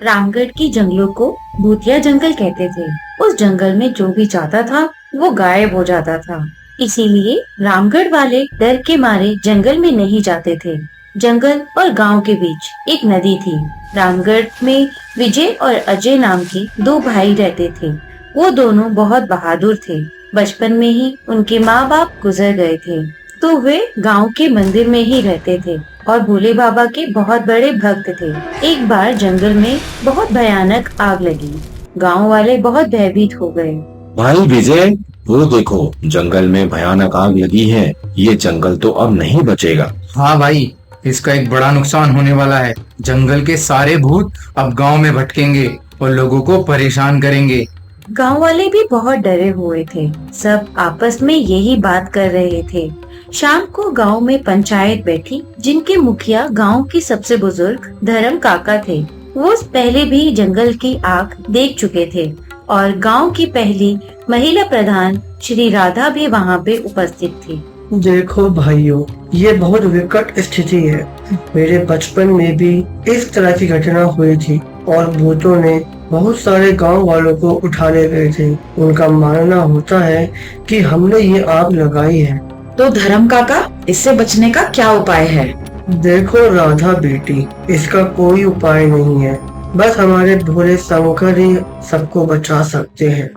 रामगढ़ की जंगलों को भूतिया जंगल कहते थे। उस जंगल में जो भी जाता था वो गायब हो जाता था। इसीलिए रामगढ़ वाले डर के मारे जंगल में नहीं जाते थे। जंगल और गांव के बीच एक नदी थी। रामगढ़ में विजय और अजय नाम के दो भाई रहते थे। वो दोनों बहुत बहादुर थे। बचपन में ही उनके माँ बाप गुजर गए थे, तो वे गांव के मंदिर में ही रहते थे और भोले बाबा के बहुत बड़े भक्त थे। एक बार जंगल में बहुत भयानक आग लगी। गांव वाले बहुत भयभीत हो गए। भाई विजय, वो देखो, जंगल में भयानक आग लगी है। ये जंगल तो अब नहीं बचेगा। हाँ भाई, इसका एक बड़ा नुकसान होने वाला है। जंगल के सारे भूत अब गांव में भटकेंगे और लोगों को परेशान करेंगे। गांव वाले भी बहुत डरे हुए थे। सब आपस में यही बात कर रहे थे। शाम को गांव में पंचायत बैठी, जिनके मुखिया गांव की सबसे बुजुर्ग धर्म काका थे। वो पहले भी जंगल की आग देख चुके थे और गांव की पहली महिला प्रधान श्री राधा भी वहां पे उपस्थित थी। देखो भाइयों, ये बहुत विकट स्थिति है। मेरे बचपन में भी इस तरह की घटना हुई थी और भूतों ने बहुत सारे गांव वालों को उठा ले गए थे। उनका मानना होता है कि हमने ये आग लगाई है। तो धर्म काका, इससे बचने का क्या उपाय है? देखो राधा बेटी, इसका कोई उपाय नहीं है। बस हमारे भोले शंकर ही सबको बचा सकते हैं।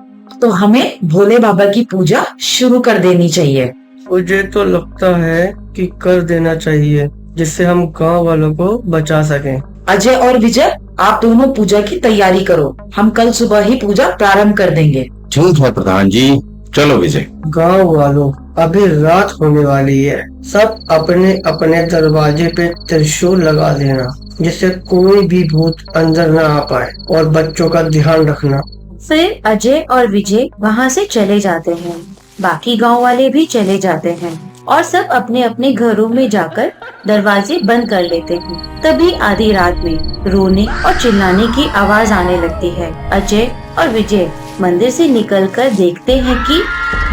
तो हमें भोले बाबा की पूजा शुरू कर देनी चाहिए। मुझे तो लगता है कि कर देना चाहिए, जिससे हम गांव वालों को बचा सकें। अजय और विजय, आप दोनों पूजा की तैयारी करो। हम कल सुबह ही पूजा प्रारंभ कर देंगे। ठीक है प्रधान जी, चलो विजय। गांव वालों, अभी रात होने वाली है। सब अपने अपने दरवाजे पे त्रिशूल लगा देना, जिससे कोई भी भूत अंदर न आ पाए, और बच्चों का ध्यान रखना। फिर अजय और विजय वहां से चले जाते हैं। बाकी गांव वाले भी चले जाते हैं और सब अपने अपने घरों में जाकर दरवाजे बंद कर लेते हैं। तभी आधी रात में रोने और चिल्लाने की आवाज आने लगती है। अजय और विजय मंदिर से निकलकर देखते हैं कि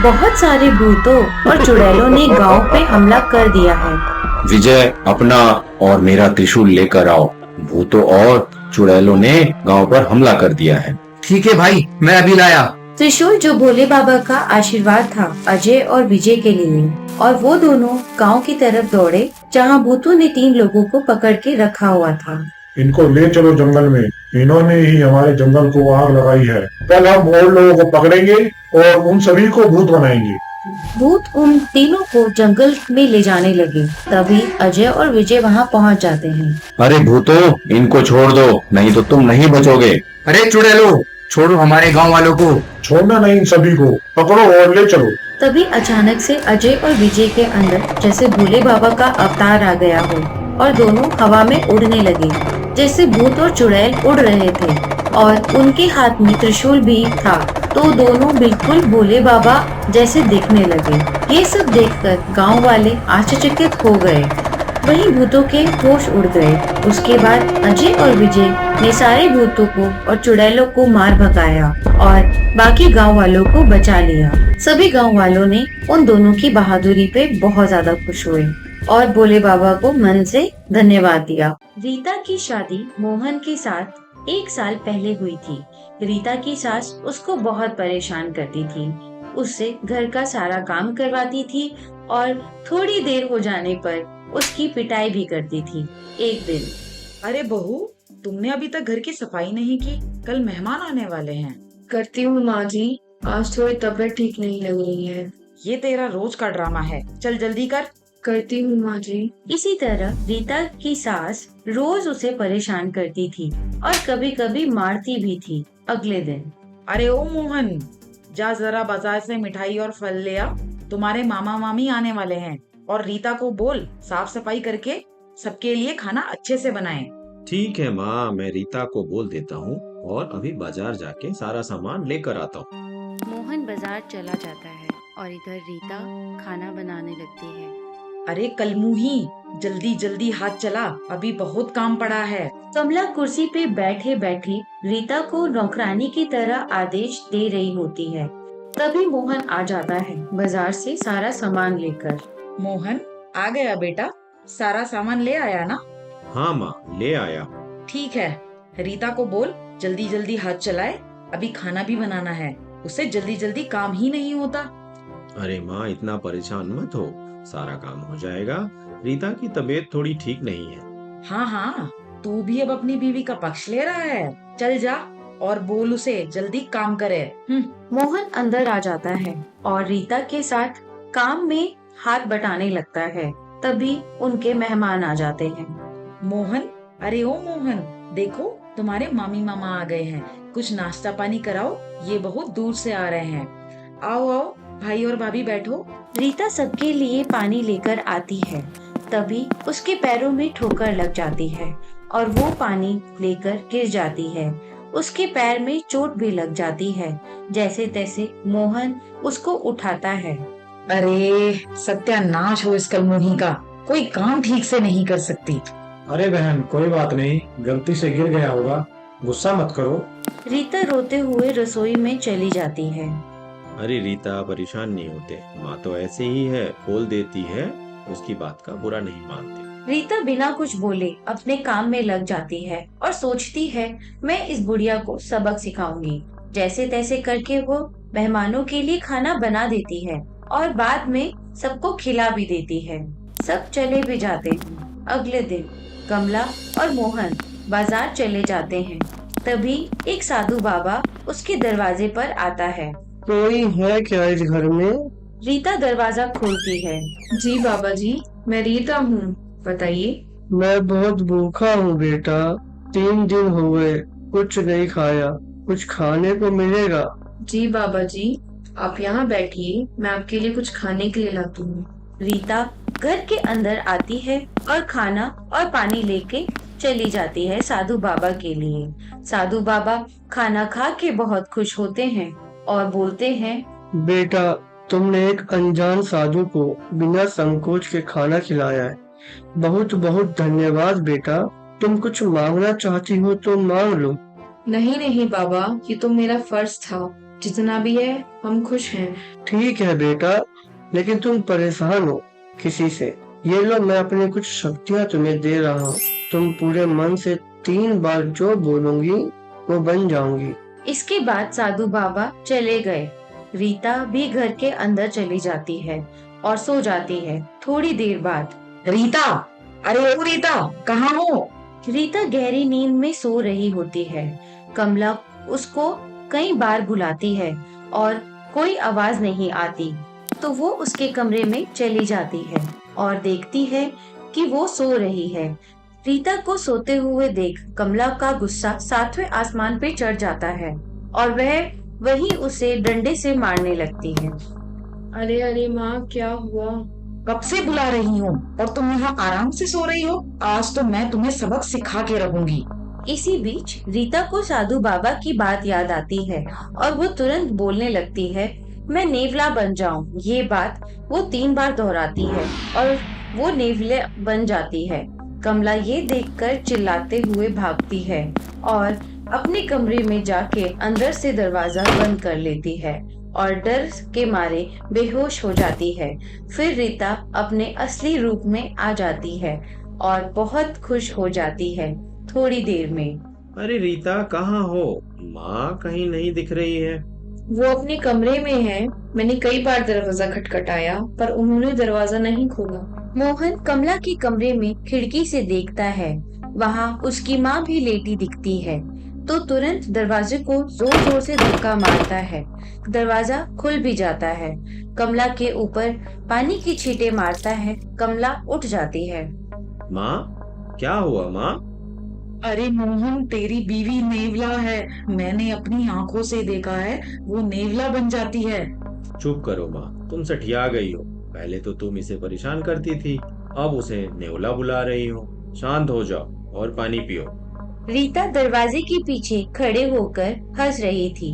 बहुत सारे भूतों और चुड़ैलों ने गांव पे हमला कर दिया है। विजय, अपना और मेरा त्रिशूल लेकर आओ। भूतों और चुड़ैलों ने गांव पर हमला कर दिया है। ठीक है भाई, मैं अभी लाया। त्रिशूल जो भोले बाबा का आशीर्वाद था अजय और विजय के लिए, और वो दोनों गांव की तरफ दौड़े जहां भूतों ने 3 लोगों को पकड़ के रखा हुआ था। इनको ले चलो जंगल में। इन्होंने ही हमारे जंगल को आग लगाई है। कल हम और लोगों को पकड़ेंगे और उन सभी को भूत बनाएंगे। भूत उन तीनों को जंगल में ले जाने लगे। तभी अजय और विजय वहां पहुंच जाते हैं। अरे भूतों, इनको छोड़ दो, नहीं तो तुम नहीं बचोगे। अरे चुड़ैलो, छोड़ो हमारे गांव वालों को। छोड़ना नहीं, इन सभी को पकड़ो और ले चलो। तभी अचानक से अजय और विजय के अंदर जैसे भोले बाबा का अवतार आ गया हो और दोनों हवा में उड़ने लगे, जैसे भूत और चुड़ैल उड़ रहे थे और उनके हाथ में त्रिशूल भी था। तो दोनों बिल्कुल भोले बाबा जैसे दिखने लगे। ये सब देखकर गांव वाले आश्चर्यचकित हो गए। वहीं भूतों के होश उड़ गए। उसके बाद अजय और विजय ने सारे भूतों को और चुड़ैलों को मार भगाया और बाकी गांव वालों को बचा लिया। सभी गांव वालों ने उन दोनों की बहादुरी पे बहुत ज्यादा खुश हुए और भोले बाबा को मन से धन्यवाद दिया। रीता की शादी मोहन के साथ 1 साल पहले हुई थी। रीता की सास उसको बहुत परेशान करती थी। उससे घर का सारा काम करवाती थी और थोड़ी देर हो जाने पर उसकी पिटाई भी करती थी। एक दिन, अरे बहू, तुमने अभी तक घर की सफाई नहीं की। कल मेहमान आने वाले हैं। करती हूँ माँ जी, आज थोड़ी तबीयत ठीक नहीं लग रही है। ये तेरा रोज का ड्रामा है, चल जल्दी कर। करती हूँ माँ जी। इसी तरह रीता की सास रोज उसे परेशान करती थी और कभी कभी मारती भी थी। अगले दिन, अरे ओ मोहन, जा जरा बाजार से मिठाई और फल ले आ। तुम्हारे मामा मामी आने वाले हैं और रीता को बोल साफ सफाई करके सबके लिए खाना अच्छे से बनाए। ठीक है माँ, मैं रीता को बोल देता हूँ और अभी बाजार जाके सारा सामान लेकर आता हूँ। मोहन बाजार चला जाता है और इधर रीता खाना बनाने लगती है। अरे कलमुही, जल्दी जल्दी हाथ चला, अभी बहुत काम पड़ा है। कमला कुर्सी पे बैठे बैठे रीता को नौकरानी की तरह आदेश दे रही होती है। तभी मोहन आ जाता है बाजार से सारा सामान लेकर। मोहन, आ गया बेटा? सारा सामान ले आया ना? हाँ माँ, ले आया। ठीक है, रीता को बोल जल्दी जल्दी हाथ चलाए, अभी खाना भी बनाना है, उससे जल्दी जल्दी काम ही नहीं होता। अरे माँ, इतना परेशान मत हो, सारा काम हो जाएगा। रीता की तबीयत थोड़ी ठीक नहीं है। हाँ हाँ, तू भी अब अपनी बीवी का पक्ष ले रहा है। चल जा और बोल उसे जल्दी काम करे। मोहन अंदर आ जाता है और रीता के साथ काम में हाथ बटाने लगता है। तभी उनके मेहमान आ जाते हैं। मोहन, अरे ओ मोहन, देखो तुम्हारे मामी मामा आ गए हैं, कुछ नाश्ता पानी कराओ, ये बहुत दूर से आ रहे हैं। आओ आओ भाई और भाभी बैठो। रीता सबके लिए पानी लेकर आती है। तभी उसके पैरों में ठोकर लग जाती है और वो पानी लेकर गिर जाती है। उसके पैर में चोट भी लग जाती है। जैसे तैसे मोहन उसको उठाता है। अरे सत्यानाश हो इस कलमुही का, कोई काम ठीक से नहीं कर सकती। अरे बहन, कोई बात नहीं, गलती से गिर गया होगा, गुस्सा मत करो। रीता रोते हुए रसोई में चली जाती है। अरे रीता, परेशान नहीं होते, माँ तो ऐसे ही है, बोल देती है, उसकी बात का बुरा नहीं मानती। रीता बिना कुछ बोले अपने काम में लग जाती है और सोचती है मैं इस बुढ़िया को सबक सिखाऊंगी। जैसे तैसे करके वो मेहमानों के लिए खाना बना देती है और बाद में सबको खिला भी देती है। सब चले भी जाते हैं। अगले दिन कमला और मोहन बाजार चले जाते हैं। तभी एक साधु बाबा उसके दरवाजे पर आता है। कोई है क्या इस घर में? रीता दरवाजा खोलती है। जी बाबा जी, मैं रीता हूँ, बताइए। मैं बहुत भूखा हूँ बेटा, 3 दिन हो गए, कुछ नहीं खाया, कुछ खाने को मिलेगा? जी बाबा जी, आप यहाँ बैठिए, मैं आपके लिए कुछ खाने के लिए लाती हूँ। रीता घर के अंदर आती है और खाना और पानी लेके चली जाती है साधु बाबा के लिए। साधु बाबा खाना खा के बहुत खुश होते हैं और बोलते हैं, बेटा, तुमने एक अनजान साधु को बिना संकोच के खाना खिलाया है। बहुत बहुत धन्यवाद बेटा। तुम कुछ मांगना चाहती हो तो मांग लो। नहीं नहीं बाबा, ये तो मेरा फर्ज था, जितना भी है हम खुश हैं। ठीक है बेटा, लेकिन तुम परेशान हो किसी से। ये लो, मैं अपनी कुछ शक्तियाँ तुम्हें दे रहा हूँ। तुम पूरे मन से 3 बार जो बोलोगी वो बन जाओगी। इसके बाद साधु बाबा चले गए। रीता भी घर के अंदर चली जाती है और सो जाती है। थोड़ी देर बाद रीता, अरे ओ रीता, कहाँ हो? रीता गहरी नींद में सो रही होती है। कमला उसको कई बार बुलाती है और कोई आवाज नहीं आती, तो वो उसके कमरे में चली जाती है और देखती है कि वो सो रही है। रीता को सोते हुए देख कमला का गुस्सा 7वें आसमान पे चढ़ जाता है और वह वही उसे डंडे से मारने लगती है। अरे अरे माँ, क्या हुआ? कब से बुला रही हूँ और तुम यहाँ आराम से सो रही हो? आज तो मैं तुम्हें सबक सिखा के रहूंगी। इसी बीच रीता को साधु बाबा की बात याद आती है और वो तुरंत बोलने लगती है, मैं नेवला बन जाऊं। ये बात वो 3 बार दोहराती है और वो नेवला बन जाती है। कमला ये देखकर चिल्लाते हुए भागती है और अपने कमरे में जाके अंदर से दरवाजा बंद कर लेती है और डर के मारे बेहोश हो जाती है। फिर रीता अपने असली रूप में आ जाती है और बहुत खुश हो जाती है। थोड़ी देर में अरे रीता, कहाँ हो? माँ कहीं नहीं दिख रही है। वो अपने कमरे में है। मैंने कई बार दरवाजा खटखटाया पर उन्होंने दरवाजा नहीं खोला। मोहन कमला के कमरे में खिड़की से देखता है। वहाँ उसकी माँ भी लेटी दिखती है, तो तुरंत दरवाजे को जोर जोर से धक्का मारता है। दरवाजा खुल भी जाता है। कमला के ऊपर पानी की छींटे मारता है। कमला उठ जाती है। माँ, क्या हुआ माँ? अरे मोहन, तेरी बीवी नेवला है, मैंने अपनी आंखों से देखा है, वो नेवला बन जाती है। चुप करो माँ, तुम सठिया गई हो। पहले तो तुम इसे परेशान करती थी, अब उसे नेवला बुला रही हो। शांत हो जाओ और पानी पियो। रीता दरवाजे के पीछे खड़े होकर हंस रही थी।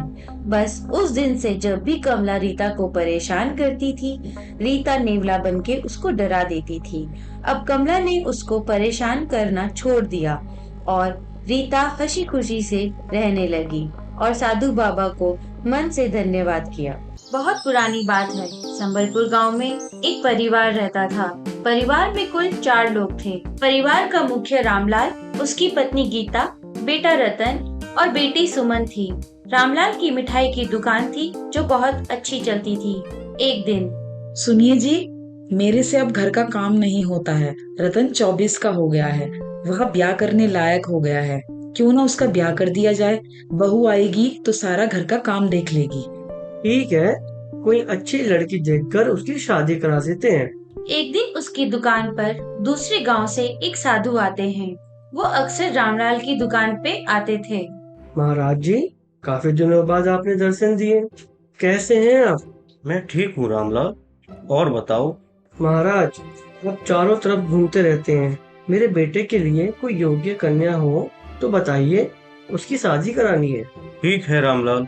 बस उस दिन से जब भी कमला रीता को परेशान करती थी, रीता नेवला बनके उसको डरा देती थी। अब कमला ने उसको परेशान करना छोड़ दिया और रीता हंसी खुशी से रहने लगी और साधु बाबा को मन से धन्यवाद किया। बहुत पुरानी बात है। संबलपुर गांव में एक परिवार रहता था। परिवार में कुल 4 लोग थे। परिवार का मुखिया रामलाल, उसकी पत्नी गीता, बेटा रतन और बेटी सुमन थी। रामलाल की मिठाई की दुकान थी जो बहुत अच्छी चलती थी। एक दिन, सुनिए जी, मेरे से अब घर का काम नहीं होता है। रतन 24 का हो गया है, वह ब्याह करने लायक हो गया है। क्यों ना उसका ब्याह कर दिया जाए। बहू आएगी तो सारा घर का काम देख लेगी। ठीक है, कोई अच्छी लड़की देखकर उसकी शादी करा देते हैं। एक दिन उसकी दुकान पर दूसरे गांव से एक साधु आते हैं। वो अक्सर रामलाल की दुकान पे आते थे। महाराज जी, काफी दिनों बाद आपने दर्शन दिए, कैसे हैं आप? मैं ठीक हूँ रामलाल, और बताओ। महाराज, आप चारों तरफ घूमते रहते हैं। मेरे बेटे के लिए कोई योग्य कन्या हो तो बताइए, उसकी शादी करानी है। ठीक है रामलाल,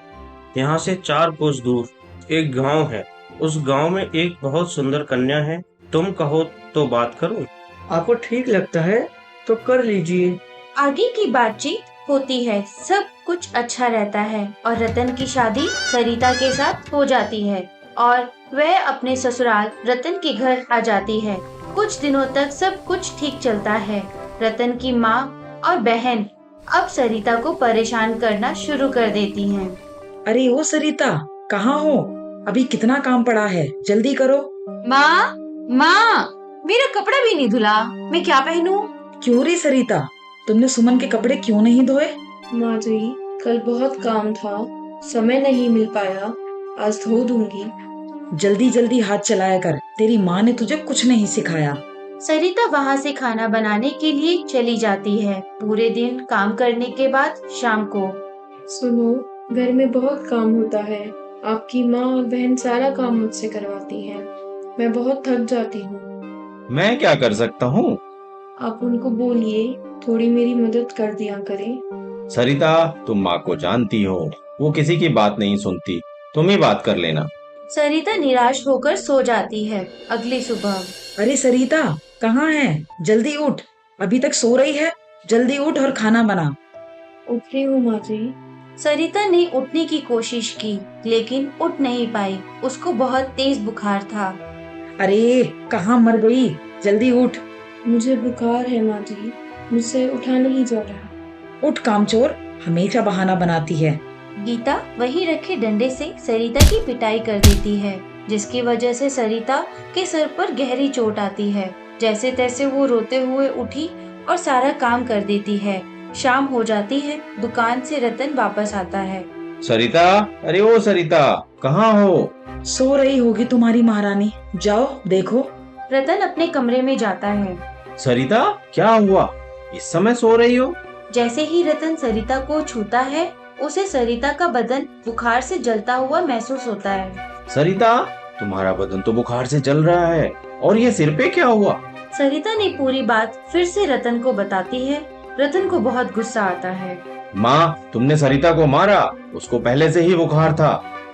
यहाँ से 4 कोस दूर एक गांव है। उस गांव में एक बहुत सुंदर कन्या है। तुम कहो तो बात करूं? आपको ठीक लगता है तो कर लीजिए। आगे की बातचीत होती है, सब कुछ अच्छा रहता है और रतन की शादी सरिता के साथ हो जाती है और वह अपने ससुराल रतन के घर आ जाती है। कुछ दिनों तक सब कुछ ठीक चलता है। रतन की माँ और बहन अब सरिता को परेशान करना शुरू कर देती हैं। अरे ओ सरिता, कहाँ हो? अभी कितना काम पड़ा है, जल्दी करो। माँ, मेरा कपड़ा भी नहीं धुला, मैं क्या पहनूं? क्यों रे सरिता, तुमने सुमन के कपड़े क्यों नहीं धोए? माँ जी, कल बहुत काम था, समय नहीं मिल पाया, आज धो दूंगी। जल्दी जल्दी हाथ चलाया कर, तेरी माँ ने तुझे कुछ नहीं सिखाया। सरिता वहाँ से खाना बनाने के लिए चली जाती है। पूरे दिन काम करने के बाद शाम को, सुनो, घर में बहुत काम होता है। आपकी माँ और बहन सारा काम मुझसे करवाती हैं। मैं बहुत थक जाती हूँ। मैं क्या कर सकता हूँ? आप उनको बोलिए थोड़ी मेरी मदद कर दिया करें। सरिता, तुम माँ को जानती हो, वो किसी की बात नहीं सुनती, तुम ही बात कर लेना। सरिता निराश होकर सो जाती है। अगली सुबह, अरे सरिता, कहाँ है? जल्दी उठ, अभी तक सो रही है। जल्दी उठ और खाना बना। उठ रही हूँ माँ जी। सरिता ने उठने की कोशिश की लेकिन उठ नहीं पाई। उसको बहुत तेज बुखार था। अरे कहाँ मर गई, जल्दी उठ। मुझे बुखार है माँ जी, मुझसे उठा नहीं जा रहा। उठ कामचोर, हमेशा बहाना बनाती है। गीता वहीं रखे डंडे से सरिता की पिटाई कर देती है, जिसकी वजह से सरिता के सर पर गहरी चोट आती है। जैसे तैसे वो रोते हुए उठी और सारा काम कर देती है। शाम हो जाती है। दुकान से रतन वापस आता है। सरिता, अरे ओ सरिता, कहाँ हो? सो रही होगी तुम्हारी महारानी, जाओ देखो। रतन अपने कमरे में जाता है। सरिता, क्या हुआ? इस समय सो रही हो? जैसे ही रतन सरिता को छूता है, उसे सरिता का बदन बुखार से जलता हुआ महसूस होता है। सरिता, तुम्हारा बदन तो बुखार से जल रहा है, और ये सिर पे क्या हुआ? सरिता ने पूरी बात फिर से रतन को बताती है। रतन को बहुत गुस्सा आता है। माँ, तुमने सरिता को मारा, उसको पहले से ही बुखार था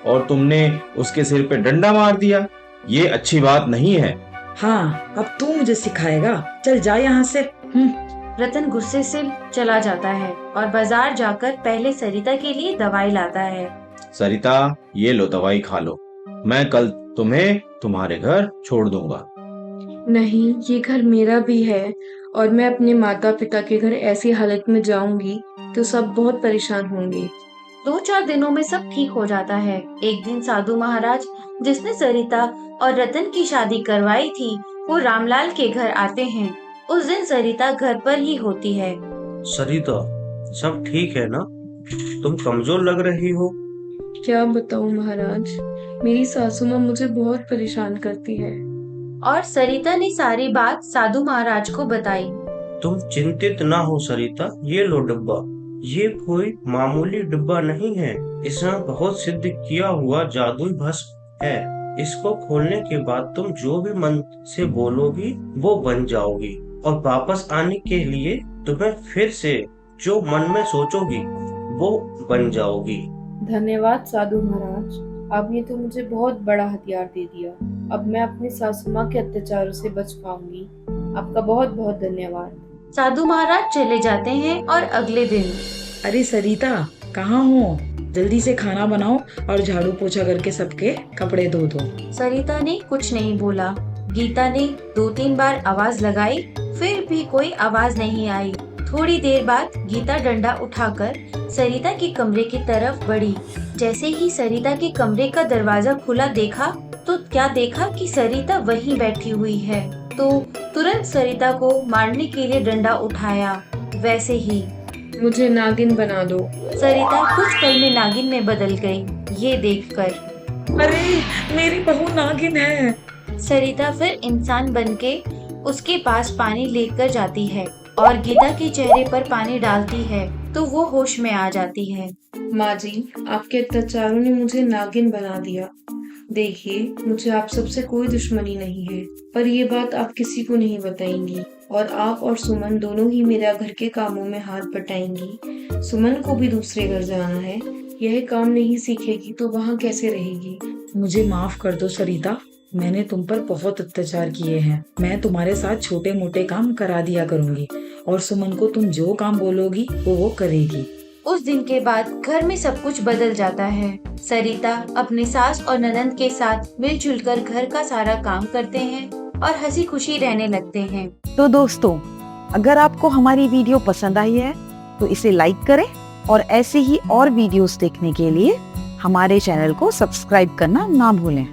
और तुमने उसके सिर पे डंडा मार दिया। ये अच्छी बात नहीं है। हाँ, अब तू मुझे सिखाएगा, चल जा यहाँ से। रतन गुस्से से चला जाता है और बाजार जाकर पहले सरिता के लिए दवाई लाता है। सरिता, ये लो दवाई खा लो, मैं कल तुम्हें तुम्हारे घर छोड़ दूंगा। नहीं, ये घर मेरा भी है और मैं अपने माता पिता के घर ऐसी हालत में जाऊंगी तो सब बहुत परेशान होंगे। 2-4 दिनों में सब ठीक हो जाता है। एक दिन साधु महाराज, जिसने सरिता और रतन की शादी करवाई थी, वो रामलाल के घर आते हैं। उस दिन सरिता घर पर ही होती है। सरिता, सब ठीक है ना? तुम कमजोर लग रही हो। क्या बताऊं महाराज, मेरी सासू माँ मुझे बहुत परेशान करती है। और सरिता ने सारी बात साधु महाराज को बताई। तुम चिंतित ना हो सरिता, ये लो डिब्बा। ये कोई मामूली डिब्बा नहीं है, इसमें बहुत सिद्ध किया हुआ जादुई भस्म है। इसको खोलने के बाद तुम जो भी मन से बोलोगी वो बन जाओगी, और वापस आने के लिए तुम्हें फिर से जो मन में सोचोगी वो बन जाओगी। धन्यवाद साधु महाराज, आपने तो मुझे बहुत बड़ा हथियार दे दिया। अब मैं अपनी सासू माँ के अत्याचारों से बच पाऊंगी। आपका बहुत बहुत धन्यवाद। साधु महाराज चले जाते हैं और अगले दिन, अरे सरिता, कहाँ हो? जल्दी से खाना बनाओ और झाड़ू पोछा करके सबके कपड़े धो दो। सरिता ने कुछ नहीं बोला। गीता ने 2-3 बार आवाज लगाई, फिर भी कोई आवाज नहीं आई। थोड़ी देर बाद गीता डंडा उठाकर सरिता के कमरे की तरफ बढ़ी। जैसे ही सरिता के कमरे का दरवाजा खुला देखा तो क्या देखा कि सरिता वहीं बैठी हुई है, तो तुरंत सरिता को मारने के लिए डंडा उठाया। वैसे ही मुझे नागिन बना दो। सरिता कुछ पल में नागिन में बदल गई। ये देखकर अरे मेरी बहू नागिन है। सरिता फिर इंसान बनके उसके पास पानी लेकर जाती है और गीता के चेहरे पर पानी डालती है तो वो होश में आ जाती है। माँ जी, आपके अत्याचारों ने मुझे नागिन बना दिया। देखिए, मुझे आप सबसे कोई दुश्मनी नहीं है, पर ये बात आप किसी को नहीं बताएंगी और आप और सुमन दोनों ही मेरा घर के कामों में हाथ बटाएंगी। सुमन को भी दूसरे घर जाना है, यह काम नहीं सीखेगी तो वहाँ कैसे रहेगी। मुझे माफ कर दो सरिता, मैंने तुम पर बहुत अत्याचार किए हैं। मैं तुम्हारे साथ छोटे मोटे काम करा दिया करूंगी और सुमन को तुम जो काम बोलोगी वो करेगी। उस दिन के बाद घर में सब कुछ बदल जाता है। सरिता अपनी सास और ननंद के साथ मिलजुल कर घर का सारा काम करते हैं और हंसी खुशी रहने लगते हैं। तो दोस्तों, अगर आपको हमारी वीडियो पसंद आई है तो इसे लाइक करें और ऐसे ही और वीडियोस देखने के लिए हमारे चैनल को सब्सक्राइब करना ना भूलें।